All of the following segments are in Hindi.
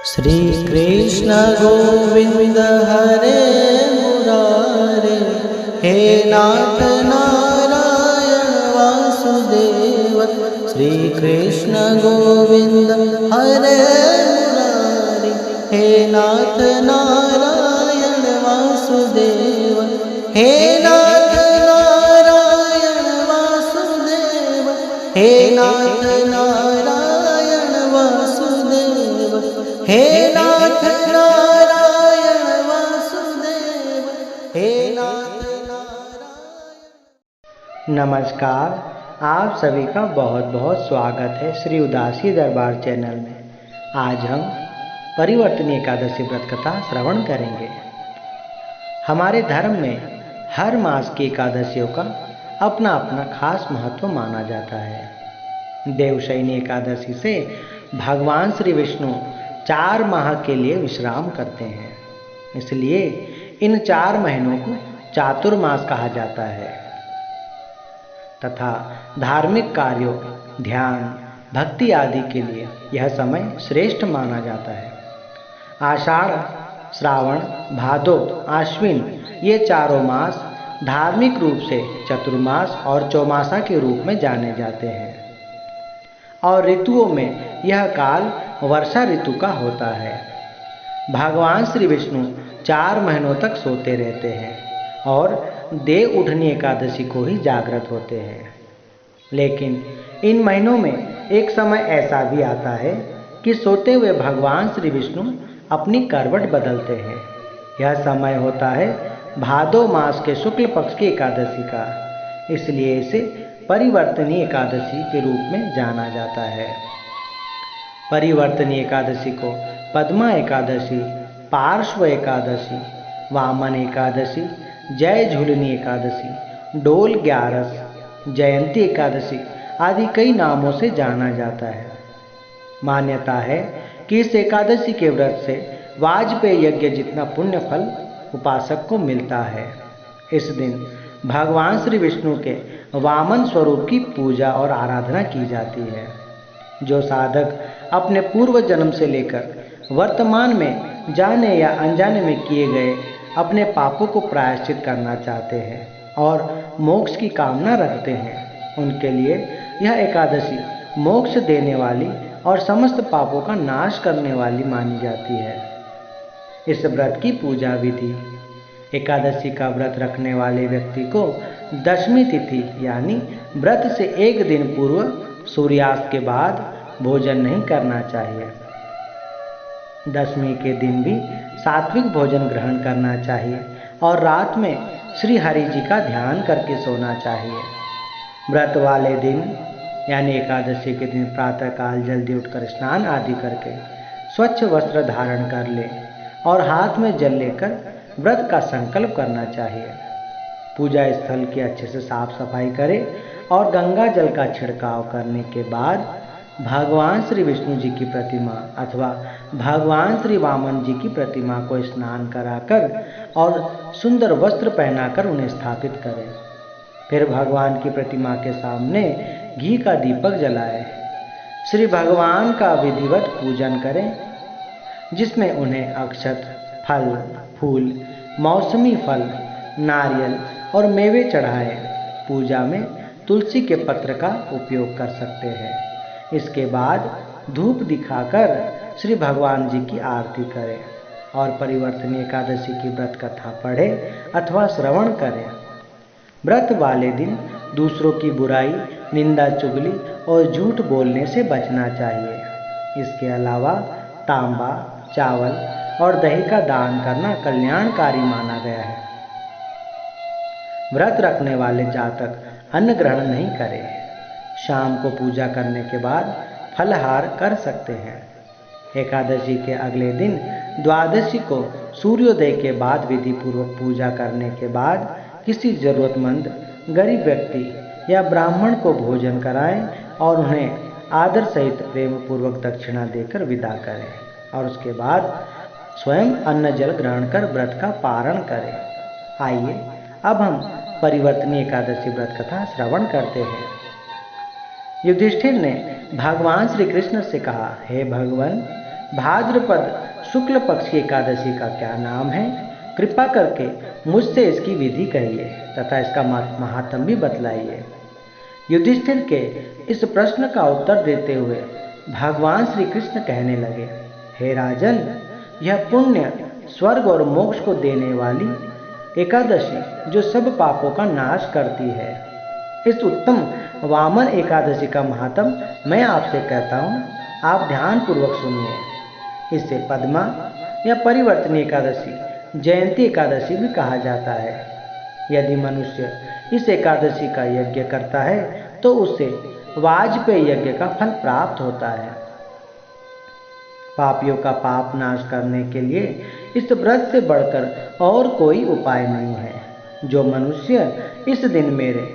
श्री कृष्ण गोविंद हरे मुरारे, हे नाथ नारायण वासुदेव। श्री कृष्ण गोविंद हरे मुरारे, हे नाथ नारायण वासुदेव। हे नाथ नारायण वासुदेव, हे नाथ नारायण वासुदेव, हे नाथ नारायण वासुदेव, हे नाथ नारायण। नमस्कार, आप सभी का बहुत बहुत स्वागत है श्री उदासी दरबार चैनल में। आज हम परिवर्तनीय एकादशी व्रत कथा श्रवण करेंगे। हमारे धर्म में हर मास की एकादशियों का अपना अपना खास महत्व माना जाता है। देवशयनी एकादशी से भगवान श्री विष्णु 4 माह के लिए विश्राम करते हैं, इसलिए इन 4 महीनों को चातुर्मास कहा जाता है तथा धार्मिक कार्यों, ध्यान, भक्ति आदि के लिए यह समय श्रेष्ठ माना जाता है। आषाढ़, श्रावण, भादो, आश्विन ये चारों मास धार्मिक रूप से चतुर्मास और चौमासा के रूप में जाने जाते हैं और ऋतुओं में यह काल वर्षा ऋतु का होता है। भगवान श्री विष्णु 4 महीनों तक सोते रहते हैं और देव उठनी एकादशी को ही जागृत होते हैं। लेकिन इन महीनों में एक समय ऐसा भी आता है कि सोते हुए भगवान श्री विष्णु अपनी करवट बदलते हैं। यह समय होता है भादो मास के शुक्ल पक्ष की एकादशी का, इसलिए इसे परिवर्तनीय एकादशी के रूप में जाना जाता है। परिवर्तनीय एकादशी को पद्मा एकादशी, पार्श्व एकादशी, वामन एकादशी, जय झूलनी एकादशी, डोल ग्यारस, जयंती एकादशी आदि कई नामों से जाना जाता है। मान्यता है कि इस एकादशी के व्रत से वाजपेय यज्ञ जितना पुण्य फल उपासक को मिलता है। इस दिन भगवान श्री विष्णु के वामन स्वरूप की पूजा और आराधना की जाती है। जो साधक अपने पूर्व जन्म से लेकर वर्तमान में जाने या अनजाने में किए गए अपने पापों को प्रायश्चित करना चाहते हैं और मोक्ष की कामना रखते हैं, उनके लिए यह एकादशी मोक्ष देने वाली और समस्त पापों का नाश करने वाली मानी जाती है। इस व्रत की पूजा विधि: एकादशी का व्रत रखने वाले व्यक्ति को दशमी तिथि यानी व्रत से एक दिन पूर्व सूर्यास्त के बाद भोजन नहीं करना चाहिए। दशमी के दिन भी सात्विक भोजन ग्रहण करना चाहिए और रात में श्री हरि जी का ध्यान करके सोना चाहिए। व्रत वाले दिन यानी एकादशी के दिन प्रातःकाल जल्दी उठकर स्नान आदि करके स्वच्छ वस्त्र धारण कर ले और हाथ में जल लेकर व्रत का संकल्प करना चाहिए। पूजा स्थल की अच्छे से साफ सफाई करें और गंगा जल का छिड़काव करने के बाद भगवान श्री विष्णु जी की प्रतिमा अथवा भगवान श्री वामन जी की प्रतिमा को स्नान कराकर और सुंदर वस्त्र पहनाकर उन्हें स्थापित करें। फिर भगवान की प्रतिमा के सामने घी का दीपक जलाएं। श्री भगवान का विधिवत पूजन करें, जिसमें उन्हें अक्षत, फल, फूल, मौसमी फल, नारियल और मेवे चढ़ाएं। पूजा में तुलसी के पत्र का उपयोग कर सकते हैं। इसके बाद धूप दिखाकर श्री भगवान जी की आरती करें और परिवर्तनीय एकादशी की व्रत कथा पढ़ें अथवा श्रवण करें। व्रत वाले दिन दूसरों की बुराई, निंदा, चुगली और झूठ बोलने से बचना चाहिए। इसके अलावा तांबा, चावल और दही का दान करना कल्याणकारी माना गया है। व्रत रखने वाले जातक अन्न ग्रहण नहीं करें। शाम को पूजा करने के बाद फलहार कर सकते हैं। एकादशी के अगले दिन द्वादशी को सूर्योदय के बाद विधि पूर्वक पूजा करने के बाद किसी जरूरतमंद गरीब व्यक्ति या ब्राह्मण को भोजन कराएं और उन्हें आदर सहित प्रेम पूर्वक दक्षिणा देकर विदा करें और उसके बाद स्वयं अन्न जल ग्रहण कर व्रत का पारण करें। आइए अब हम परिवर्तनीय एकादशी व्रत कथा श्रवण करते हैं। युधिष्ठिर ने भगवान श्री कृष्ण से कहा, हे भगवान, भाद्रपद शुक्ल पक्ष की एकादशी का क्या नाम है? कृपा करके मुझसे इसकी विधि कहिए तथा इसका महात्म्य भी बतलाइए। युधिष्ठिर के इस प्रश्न का उत्तर देते हुए भगवान श्री कृष्ण कहने लगे, हे राजन, यह पुण्य, स्वर्ग और मोक्ष को देने वाली एकादशी जो सब पापों का नाश करती है, इस उत्तम वामन एकादशी का महात्म मैं आपसे कहता हूँ, आप ध्यान पूर्वक सुनिए। इसे पद्मा या परिवर्तनीय एकादशी, जयंती एकादशी भी कहा जाता है। यदि मनुष्य इस एकादशी का यज्ञ करता है तो उसे वाजपेय यज्ञ का फल प्राप्त होता है। पापियों का पाप नाश करने के लिए इस व्रत से बढ़कर और कोई उपाय नहीं है। जो मनुष्य इस दिन मेरे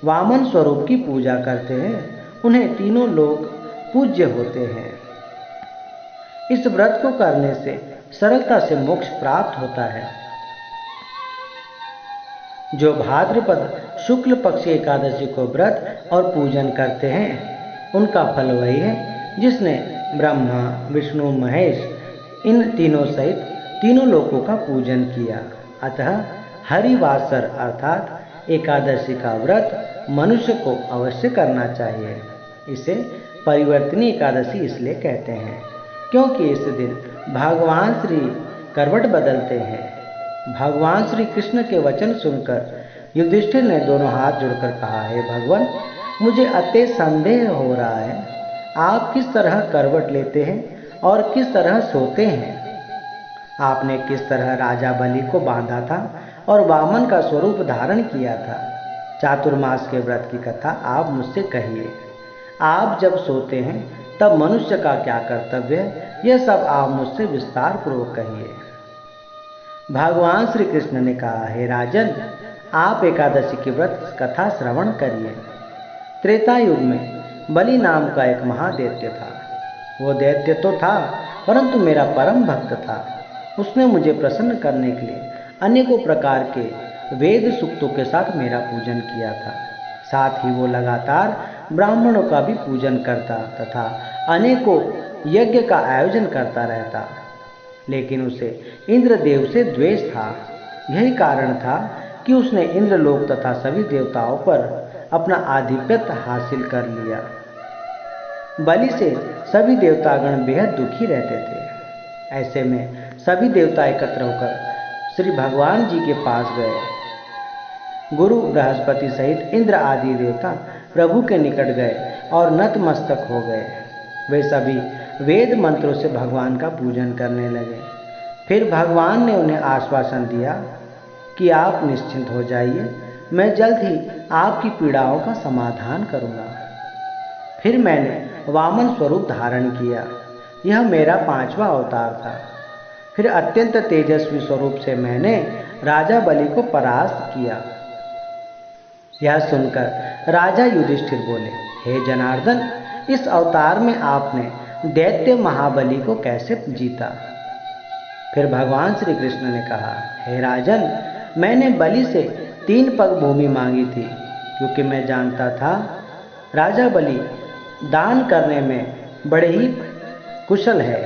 वामन स्वरूप की पूजा करते हैं उन्हें तीनों लोग पूज्य होते हैं। इस व्रत को करने से सरलता से मोक्ष प्राप्त होता है। जो भाद्रपद शुक्ल पक्ष एकादशी को व्रत और पूजन करते हैं उनका फल वही है जिसने ब्रह्मा, विष्णु, महेश इन तीनों सहित तीनों लोकों का पूजन किया। अतः हरिवासर अर्थात एकादशी का व्रत मनुष्य को अवश्य करना चाहिए। इसे परिवर्तनीय एकादशी इसलिए कहते हैं क्योंकि इस दिन भगवान श्री करवट बदलते हैं। भगवान श्री कृष्ण के वचन सुनकर युधिष्ठिर ने दोनों हाथ जोड़कर कहा, हे भगवान, मुझे अति संदेह हो रहा है, आप किस तरह करवट लेते हैं और किस तरह सोते हैं? आपने किस तरह राजा बलि को बांधा था और वामन का स्वरूप धारण किया था? चातुर्मास के व्रत की कथा आप मुझसे कहिए। आप जब सोते हैं तब मनुष्य का क्या कर्तव्य है, यह सब आप मुझसे विस्तार पूर्वक कहिए। भगवान श्री कृष्ण ने कहा, हे राजन, आप एकादशी की व्रत कथा श्रवण करिए। त्रेता युग में बलि नाम का एक महादैत्य था। वो दैत्य तो था परंतु मेरा परम भक्त था। उसने मुझे प्रसन्न करने के लिए अनेकों प्रकार के वेद सूक्तों के साथ मेरा पूजन किया था। साथ ही वो लगातार ब्राह्मणों का भी पूजन करता तथा अनेकों यज्ञ का आयोजन करता रहता। लेकिन उसे इंद्रदेव से द्वेष था। यही कारण था कि उसने इंद्रलोक तथा सभी देवताओं पर अपना आधिपत्य हासिल कर लिया। बलि से सभी देवतागण बेहद दुखी रहते थे। ऐसे में सभी देवता एकत्र होकर श्री भगवान जी के पास गए। गुरु बृहस्पति सहित इंद्र आदि देवता प्रभु के निकट गए और नतमस्तक हो गए। वे सभी वेद मंत्रों से भगवान का पूजन करने लगे। फिर भगवान ने उन्हें आश्वासन दिया कि आप निश्चिंत हो जाइए, मैं जल्द ही आपकी पीड़ाओं का समाधान करूंगा। फिर मैंने वामन स्वरूप धारण किया। यह मेरा 5वां अवतार था। फिर अत्यंत तेजस्वी स्वरूप से मैंने राजा बलि को परास्त किया। यह सुनकर राजा युधिष्ठिर बोले, हे जनार्दन, इस अवतार में आपने दैत्य महाबली को कैसे जीता? फिर भगवान श्री कृष्ण ने कहा, हे राजन, मैंने बलि से 3 पग भूमि मांगी थी क्योंकि मैं जानता था राजा बलि दान करने में बड़े ही कुशल है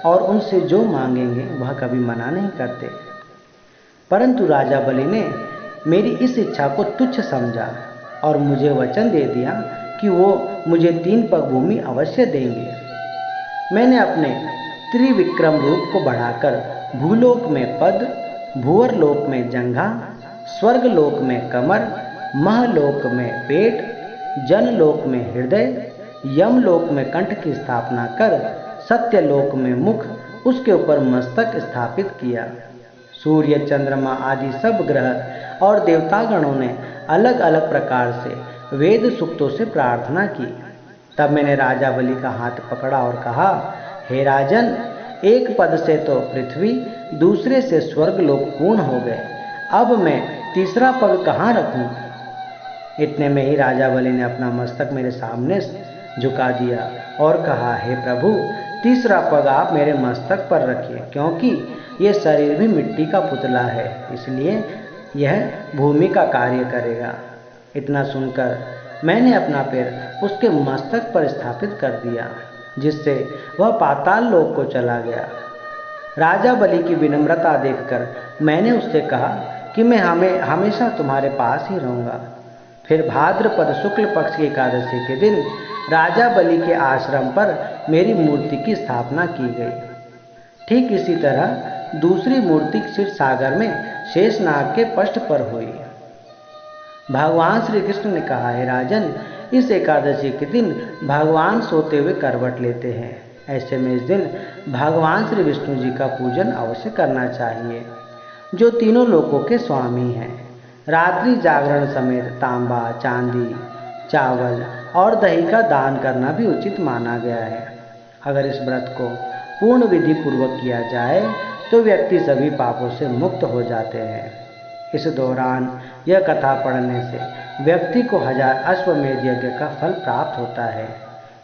और उनसे जो मांगेंगे वह कभी मना नहीं करते। परंतु राजा बलि ने मेरी इस इच्छा को तुच्छ समझा और मुझे वचन दे दिया कि वो मुझे 3 पग भूमि अवश्य देंगे। मैंने अपने त्रिविक्रम रूप को बढ़ाकर भूलोक में पद, भूवर लोक में जंघा, स्वर्ग लोक में कमर, महलोक में पेट, जनलोक में हृदय, यमलोक में कंठ की स्थापना कर सत्यलोक में मुख, उसके ऊपर मस्तक स्थापित किया। सूर्य, चंद्रमा आदि सब ग्रह और देवतागणों ने अलग अलग प्रकार से वेद सूक्तों से प्रार्थना की। तब मैंने राजा बलि का हाथ पकड़ा और कहा, हे राजन, एक पद से तो पृथ्वी, दूसरे से स्वर्ग लोक पूर्ण हो गए। अब मैं तीसरा पग कहाँ रखूं? इतने में ही राजा बलि ने अपना मस्तक मेरे सामने झुका दिया और कहा, हे प्रभु, तीसरा पग आप मेरे मस्तक पर रखिए, क्योंकि यह शरीर भी मिट्टी का पुतला है, इसलिए यह भूमि का कार्य करेगा। इतना सुनकर मैंने अपना पैर उसके मस्तक पर स्थापित कर दिया। जिससे वह पाताल लोक को चला गया। राजा बलि की विनम्रता देखकर मैंने उससे कहा कि मैं हमेशा तुम्हारे पास ही रहूँगा। फिर भाद्रपद शुक्ल पक्ष की एकादशी के दिन राजा बलि के आश्रम पर मेरी मूर्ति की स्थापना की गई। ठीक इसी तरह दूसरी मूर्ति क्षीर सागर में शेषनाग के पष्ठ पर हुई। भगवान श्री कृष्ण ने कहा, है राजन, इस एकादशी के दिन भगवान सोते हुए करवट लेते हैं। ऐसे में इस दिन भगवान श्री विष्णु जी का पूजन अवश्य करना चाहिए, जो तीनों लोकों के स्वामी हैं। रात्रि जागरण समेत तांबा, चांदी, चावल और दही का दान करना भी उचित माना गया है। अगर इस व्रत को पूर्ण विधि पूर्वक किया जाए तो व्यक्ति सभी पापों से मुक्त हो जाते हैं। इस दौरान यह कथा पढ़ने से व्यक्ति को 1000 अश्वमेध यज्ञ का फल प्राप्त होता है।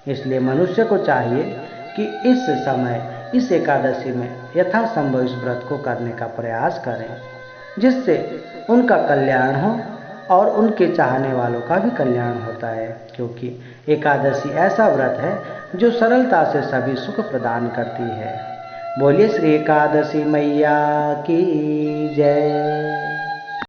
इसलिए मनुष्य को चाहिए कि इस समय इस एकादशी में यथासंभव इस व्रत को करने का प्रयास करें, जिससे उनका कल्याण हो और उनके चाहने वालों का भी कल्याण होता है, क्योंकि एकादशी ऐसा व्रत है जो सरलता से सभी सुख प्रदान करती है। बोलिए श्री एकादशी मैया की जय।